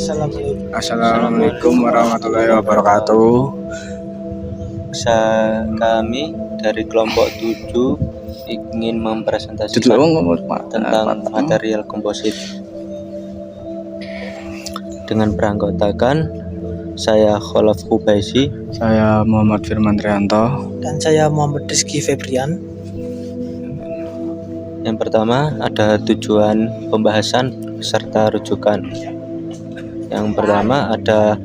Assalamualaikum warahmatullahi wabarakatuh. Kami dari kelompok 7 ingin mempresentasikan tentang material komposit dengan beranggotakan saya Kholaf Kubaisi, Saya Muhammad Firman Trianto, dan saya Muhammad Rizky Febrian. Yang pertama ada tujuan pembahasan serta rujukan. Yang pertama ada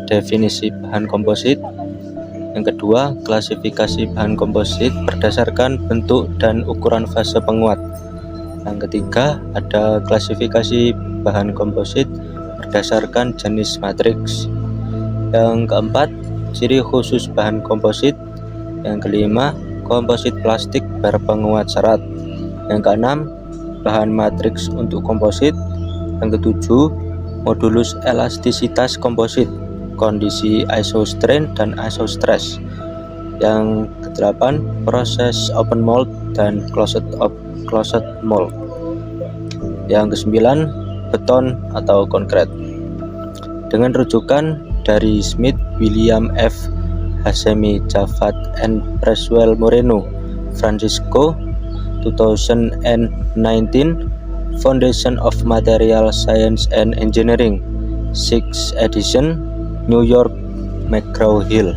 definisi bahan komposit. Yang kedua, klasifikasi bahan komposit berdasarkan bentuk dan ukuran fase penguat. Yang ketiga, ada klasifikasi bahan komposit berdasarkan jenis matriks. Yang keempat, ciri khusus bahan komposit. Yang kelima, komposit plastik berpenguat serat. Yang keenam, bahan matriks untuk komposit. Yang ketujuh, modulus elastisitas komposit, kondisi isostrain dan isostress. Yang kedelapan, proses open mold dan closed mold. Yang kesembilan, beton atau konkret. Dengan rujukan dari Smith, William F. Hashemi, Javad and Preswell Moreno, Francisco, 2019, Foundation of Material Science and Engineering, 6th edition, New York, McGraw-Hill.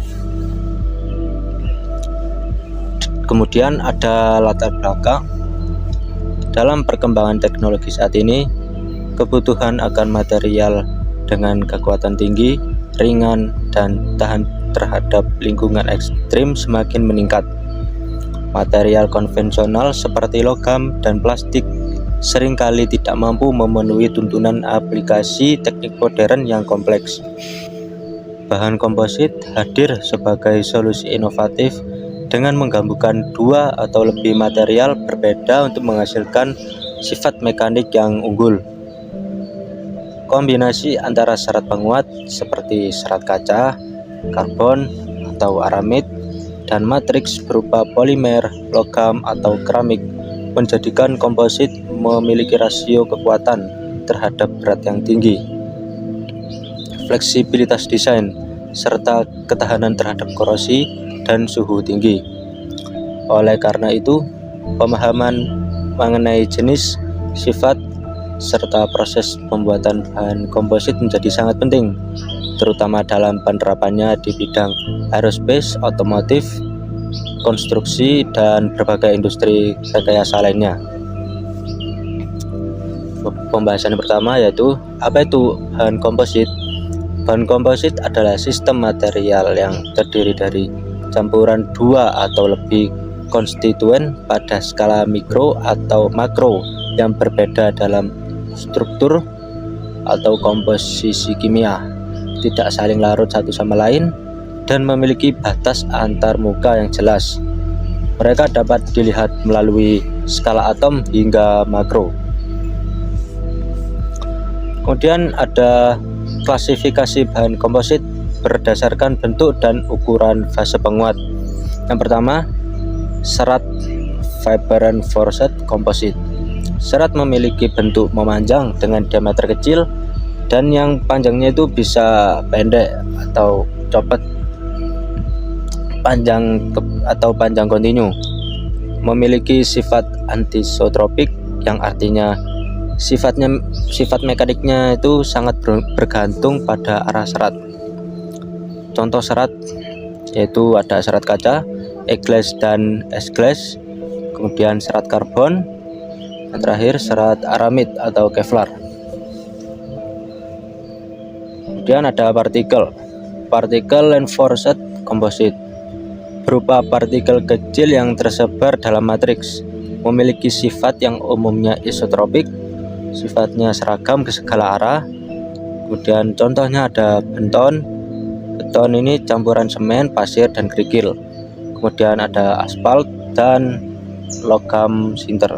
Kemudian ada latar belakang. Dalam perkembangan teknologi saat ini, kebutuhan akan material dengan kekuatan tinggi, ringan, dan tahan terhadap lingkungan ekstrim semakin meningkat. Material konvensional seperti logam dan plastik seringkali tidak mampu memenuhi tuntunan aplikasi teknik modern yang kompleks. Bahan komposit hadir sebagai solusi inovatif dengan menggabungkan dua atau lebih material berbeda untuk menghasilkan sifat mekanik yang unggul. Kombinasi antara serat penguat seperti serat kaca, karbon atau aramid, dan matriks berupa polimer, logam atau keramik menjadikan komposit memiliki rasio kekuatan terhadap berat yang tinggi, fleksibilitas desain, serta ketahanan terhadap korosi dan suhu tinggi. Oleh karena itu, pemahaman mengenai jenis, sifat, serta proses pembuatan bahan komposit menjadi sangat penting, terutama dalam penerapannya di bidang aerospace, otomotif, konstruksi, dan berbagai industri rekayasa lainnya. Pembahasan yang pertama yaitu, apa itu bahan komposit? Bahan komposit adalah sistem material yang terdiri dari campuran dua atau lebih konstituen pada skala mikro atau makro yang berbeda dalam struktur atau komposisi kimia, tidak saling larut satu sama lain, dan memiliki batas antar muka yang jelas. Mereka dapat dilihat melalui skala atom hingga makro. Kemudian ada klasifikasi bahan komposit berdasarkan bentuk dan ukuran fase penguat. Yang pertama, serat fiber reinforced composite. Serat memiliki bentuk memanjang dengan diameter kecil dan yang panjangnya itu bisa pendek atau copot, panjang kontinu. Memiliki sifat anisotropik yang artinya sifat mekaniknya itu sangat bergantung pada arah serat. Contoh serat yaitu ada serat kaca, E-glass dan S-glass, kemudian serat karbon, dan terakhir serat aramid atau Kevlar. Kemudian ada partikel reinforced composite, berupa partikel kecil yang tersebar dalam matriks, memiliki sifat yang umumnya isotropik, sifatnya seragam ke segala arah. Kemudian contohnya ada beton ini campuran semen, pasir, dan kerikil. Kemudian ada aspal dan logam sinter.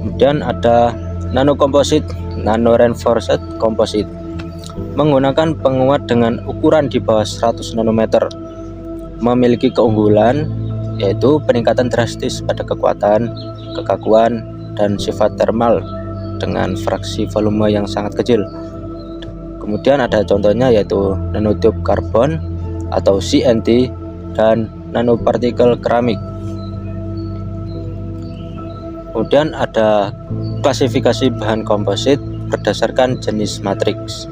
Kemudian ada nano reinforced composite, menggunakan penguat dengan ukuran di bawah 100 nanometer, memiliki keunggulan yaitu peningkatan drastis pada kekuatan, kekakuan, dan sifat termal dengan fraksi volume yang sangat kecil. Kemudian ada contohnya yaitu nanotube karbon atau CNT dan nanopartikel keramik. Kemudian ada klasifikasi bahan komposit berdasarkan jenis matriks.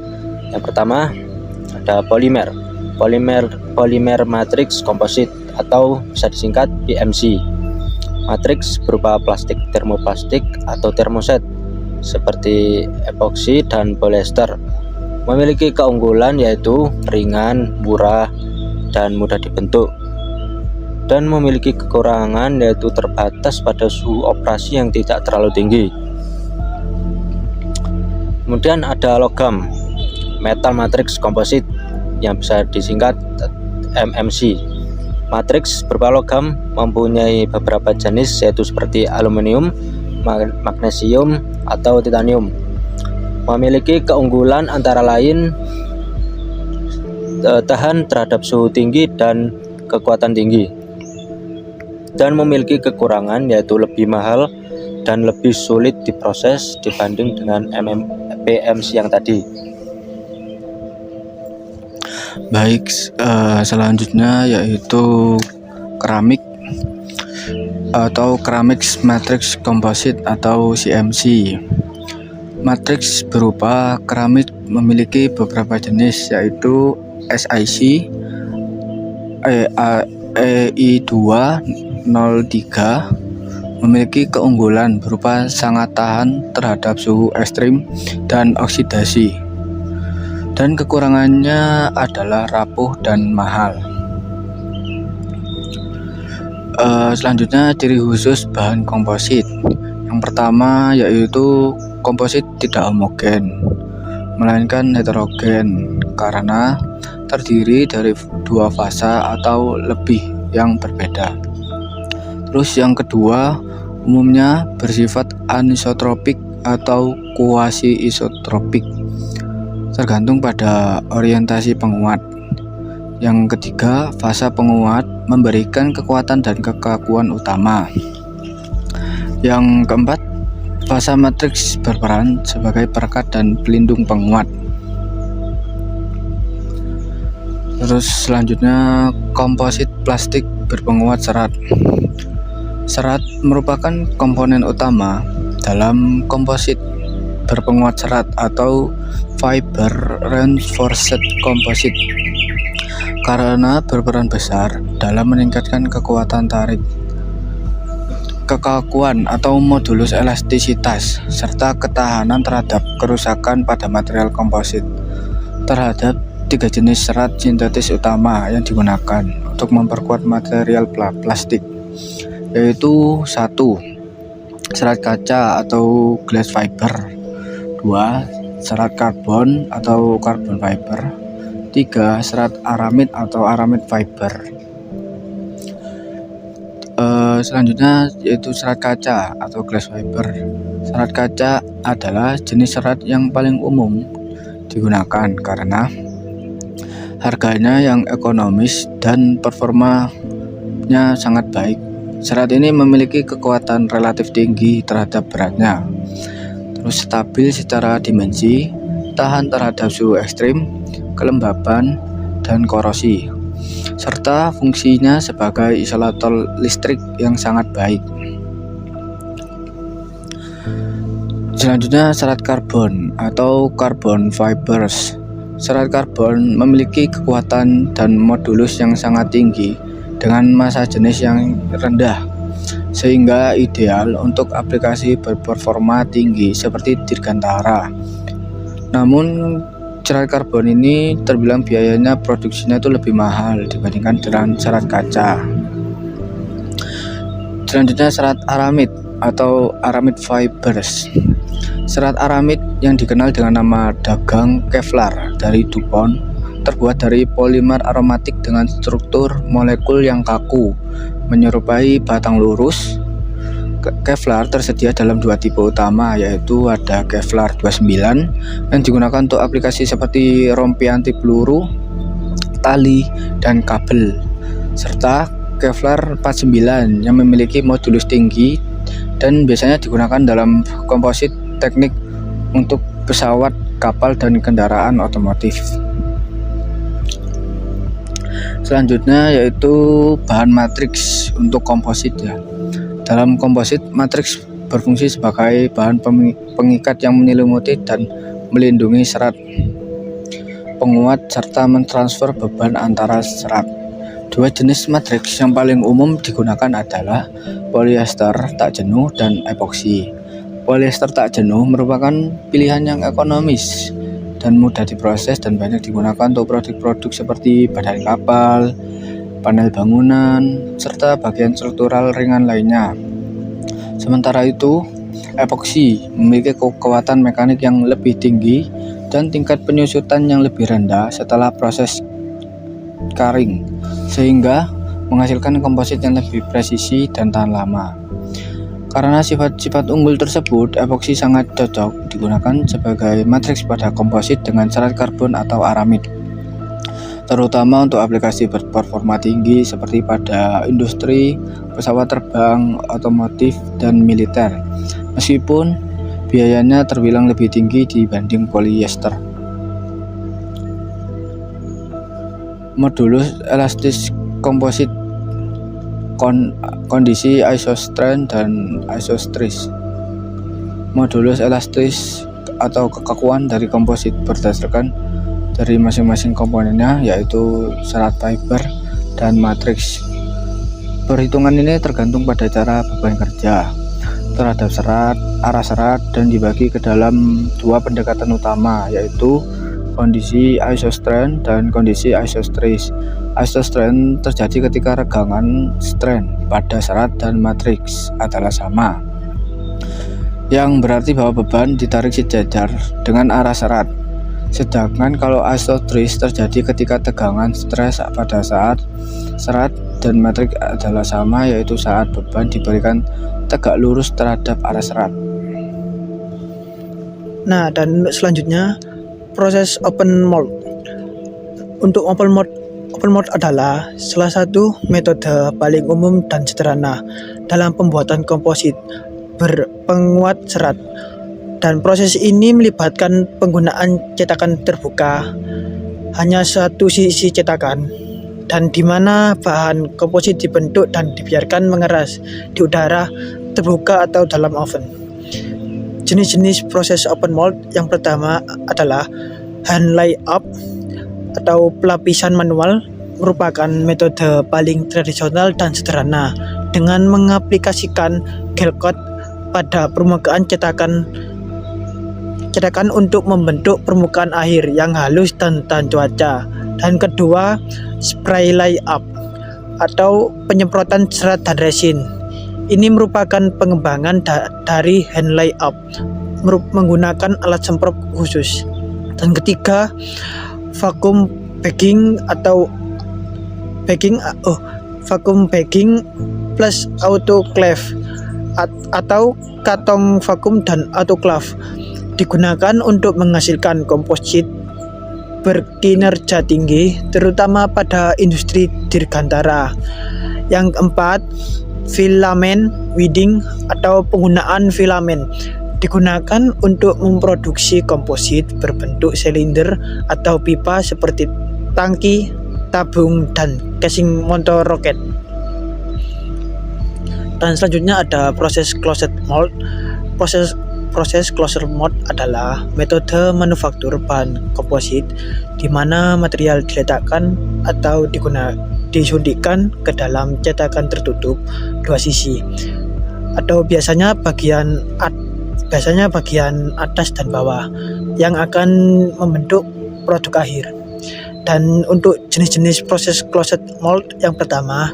Yang pertama ada polimer matriks komposit atau bisa disingkat PMC. Matriks berupa plastik termoplastik atau termoset seperti epoksi dan polyester. Memiliki keunggulan yaitu ringan, murah, dan mudah dibentuk. Dan memiliki kekurangan yaitu terbatas pada suhu operasi yang tidak terlalu tinggi. Kemudian ada logam, metal matriks komposit yang bisa disingkat MMC. Matriks berupa logam mempunyai beberapa jenis yaitu seperti aluminium, magnesium, atau titanium. Memiliki keunggulan antara lain tahan terhadap suhu tinggi dan kekuatan tinggi, dan memiliki kekurangan yaitu lebih mahal dan lebih sulit diproses dibanding dengan PMC yang tadi. Baik, selanjutnya yaitu keramik atau Ceramic Matrix Composite atau CMC. Matriks berupa keramik memiliki beberapa jenis yaitu SiC, EI203 memiliki keunggulan berupa sangat tahan terhadap suhu ekstrim dan oksidasi, dan kekurangannya adalah rapuh dan mahal. Selanjutnya ciri khusus bahan komposit. Yang pertama yaitu komposit tidak homogen, melainkan heterogen karena terdiri dari dua fasa atau lebih yang berbeda. Terus yang kedua, umumnya bersifat anisotropik atau kuasi isotropik, tergantung pada orientasi penguat. Yang ketiga, fasa penguat memberikan kekuatan dan kekakuan utama. Yang keempat, fasa matriks berperan sebagai perekat dan pelindung penguat. Terus selanjutnya komposit plastik berpenguat serat. Serat merupakan komponen utama dalam komposit berpenguat serat atau fiber reinforced composite karena berperan besar dalam meningkatkan kekuatan tarik, kekakuan atau modulus elastisitas, serta ketahanan terhadap kerusakan pada material komposit. Terhadap tiga jenis serat sintetis utama yang digunakan untuk memperkuat material plastik, yaitu 1. Serat kaca atau glass fiber, 2. Serat karbon atau carbon fiber, 3. Serat aramid atau aramid fiber. Selanjutnya yaitu serat kaca atau glass fiber. Serat kaca adalah jenis serat yang paling umum digunakan karena harganya yang ekonomis dan performanya sangat baik. Serat ini memiliki kekuatan relatif tinggi terhadap beratnya, terus stabil secara dimensi, tahan terhadap suhu ekstrim, kelembaban, dan korosi, serta fungsinya sebagai isolator listrik yang sangat baik. Selanjutnya serat karbon atau carbon fibers. Serat karbon memiliki kekuatan dan modulus yang sangat tinggi dengan massa jenis yang rendah, sehingga ideal untuk aplikasi berperforma tinggi seperti dirgantara. Namun serat karbon ini terbilang biayanya produksinya itu lebih mahal dibandingkan dengan serat kaca. Selanjutnya serat aramid atau aramid fibers. Serat aramid yang dikenal dengan nama dagang Kevlar dari DuPont terbuat dari polimer aromatik dengan struktur molekul yang kaku, menyerupai batang lurus. Kevlar tersedia dalam dua tipe utama, yaitu ada Kevlar 29 yang digunakan untuk aplikasi seperti rompi anti peluru, tali, dan kabel, serta Kevlar 49 yang memiliki modulus tinggi dan biasanya digunakan dalam komposit teknik untuk pesawat kapal dan kendaraan otomotif. Selanjutnya yaitu bahan matriks untuk komposit ya. Dalam komposit, matriks berfungsi sebagai bahan pengikat yang menyelimuti dan melindungi serat, penguat, serta mentransfer beban antara serat. Dua jenis matriks yang paling umum digunakan adalah polyester tak jenuh dan epoksi. Polyester tak jenuh merupakan pilihan yang ekonomis dan mudah diproses dan banyak digunakan untuk produk-produk seperti badan kapal, panel bangunan, serta bagian struktural ringan lainnya. Sementara itu, epoksi memiliki kekuatan mekanik yang lebih tinggi dan tingkat penyusutan yang lebih rendah setelah proses curing, sehingga menghasilkan komposit yang lebih presisi dan tahan lama. Karena sifat-sifat unggul tersebut, epoksi sangat cocok digunakan sebagai matriks pada komposit dengan serat karbon atau aramid, terutama untuk aplikasi berperforma tinggi seperti pada industri, pesawat terbang, otomotif, dan militer, meskipun biayanya terbilang lebih tinggi dibanding polyester. Modulus elastis komposit, kondisi isostrain dan isostress. Modulus elastis atau kekakuan dari komposit berdasarkan dari masing-masing komponennya, yaitu serat fiber dan matriks. Perhitungan ini tergantung pada cara beban kerja terhadap serat, arah serat, dan dibagi ke dalam dua pendekatan utama, yaitu kondisi isostrain dan kondisi isostress. Isostrain terjadi ketika regangan strain pada serat dan matriks adalah sama, yang berarti bahwa beban ditarik sejajar dengan arah serat. Sedangkan kalau isostress terjadi ketika tegangan stres pada saat serat dan matriks adalah sama, yaitu saat beban diberikan tegak lurus terhadap arah serat. Nah, dan selanjutnya proses open mold. Untuk open mold adalah salah satu metode paling umum dan sederhana dalam pembuatan komposit berpenguat serat, dan proses ini melibatkan penggunaan cetakan terbuka, hanya satu sisi cetakan, dan di mana bahan komposit dibentuk dan dibiarkan mengeras di udara terbuka atau dalam oven. Jenis-jenis proses open mold yang pertama adalah hand layup atau pelapisan manual, merupakan metode paling tradisional dan sederhana dengan mengaplikasikan gel coat pada permukaan cetakan untuk membentuk permukaan akhir yang halus dan tahan cuaca. Dan kedua, spray layup atau penyemprotan serat dan resin. Ini merupakan pengembangan dari hand layup menggunakan alat semprot khusus. Dan ketiga, vacuum bagging plus autoclave atau kantong vakum dan autoclave digunakan untuk menghasilkan komposit berkinerja tinggi, terutama pada industri dirgantara. Yang keempat, filament welding atau penggunaan filamen digunakan untuk memproduksi komposit berbentuk silinder atau pipa seperti tangki, tabung, dan casing motor roket. Dan selanjutnya ada proses closed mold. Proses closed mold adalah metode manufaktur bahan komposit di mana material diletakkan atau disuntikkan ke dalam cetakan tertutup dua sisi, atau biasanya bagian atas dan bawah, yang akan membentuk produk akhir. Dan untuk jenis-jenis proses closed mold, yang pertama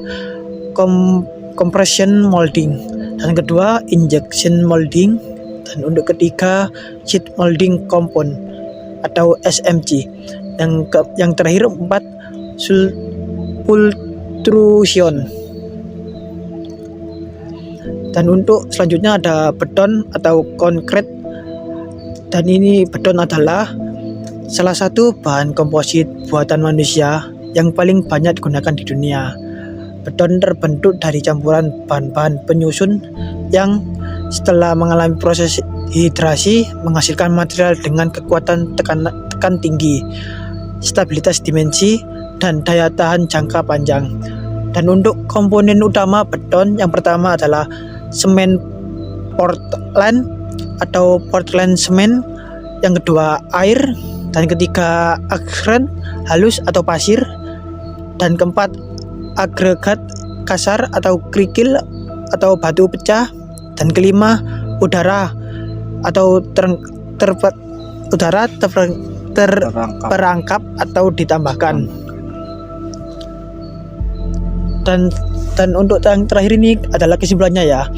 compression molding, dan kedua injection molding, dan untuk ketiga sheet molding compound atau SMC. Yang terakhir empat pultrusion. Dan untuk selanjutnya ada beton atau konkret, dan ini beton adalah salah satu bahan komposit buatan manusia yang paling banyak digunakan di dunia. Beton terbentuk dari campuran bahan-bahan penyusun yang setelah mengalami hidrasi menghasilkan material dengan kekuatan tekan tinggi, stabilitas dimensi, dan daya tahan jangka panjang. Dan untuk komponen utama beton, yang pertama adalah semen Portland atau Portland semen, yang kedua air, dan ketiga agregat halus atau pasir, dan keempat agregat kasar atau kerikil atau batu pecah, dan kelima udara atau terperangkap atau ditambahkan. Dan untuk yang terakhir ini adalah kesimpulannya ya.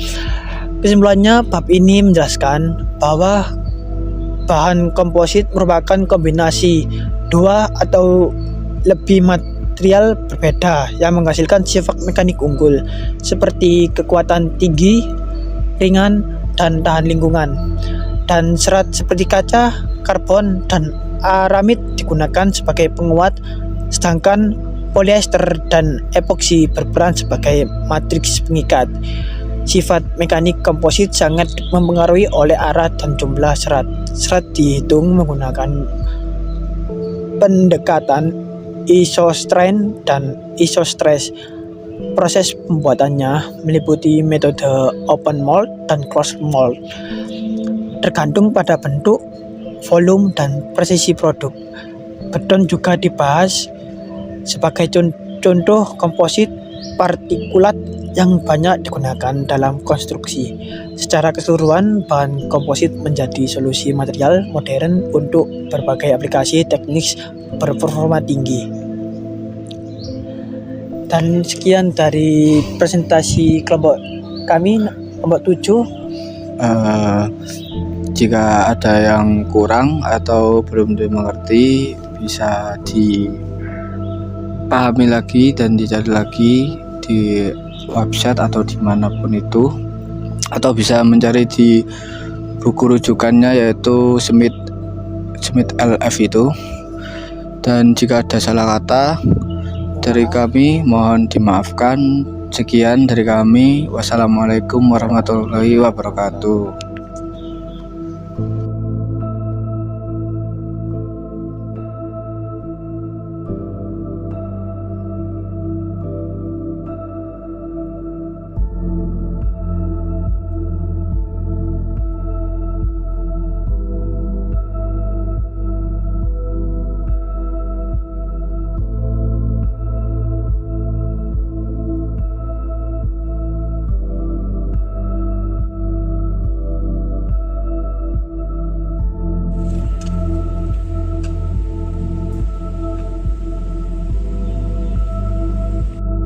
Kesimpulannya, bab ini menjelaskan bahwa bahan komposit merupakan kombinasi dua atau lebih material berbeda yang menghasilkan sifat mekanik unggul seperti kekuatan tinggi, ringan, dan tahan lingkungan. Dan serat seperti kaca, karbon, dan aramid digunakan sebagai penguat, sedangkan polyester dan epoksi berperan sebagai matriks pengikat. Sifat mekanik komposit sangat mempengaruhi oleh arah dan jumlah serat. Serat dihitung menggunakan pendekatan isostrain dan isostress. Proses pembuatannya meliputi metode open mold dan closed mold, tergantung pada bentuk, volume, dan presisi produk. Beton juga dibahas sebagai contoh komposit partikulat yang banyak digunakan dalam konstruksi. Secara keseluruhan, bahan komposit menjadi solusi material modern untuk berbagai aplikasi teknis berperforma tinggi. Dan sekian dari presentasi kelompok kami, kelompok 7. Jika ada yang kurang atau belum dimengerti, bisa dipahami lagi dan dicari lagi di website atau dimanapun itu, atau bisa mencari di buku rujukannya yaitu Smith LF itu. Dan jika ada salah kata dari kami, mohon dimaafkan. Sekian dari kami. Wassalamualaikum warahmatullahi wabarakatuh.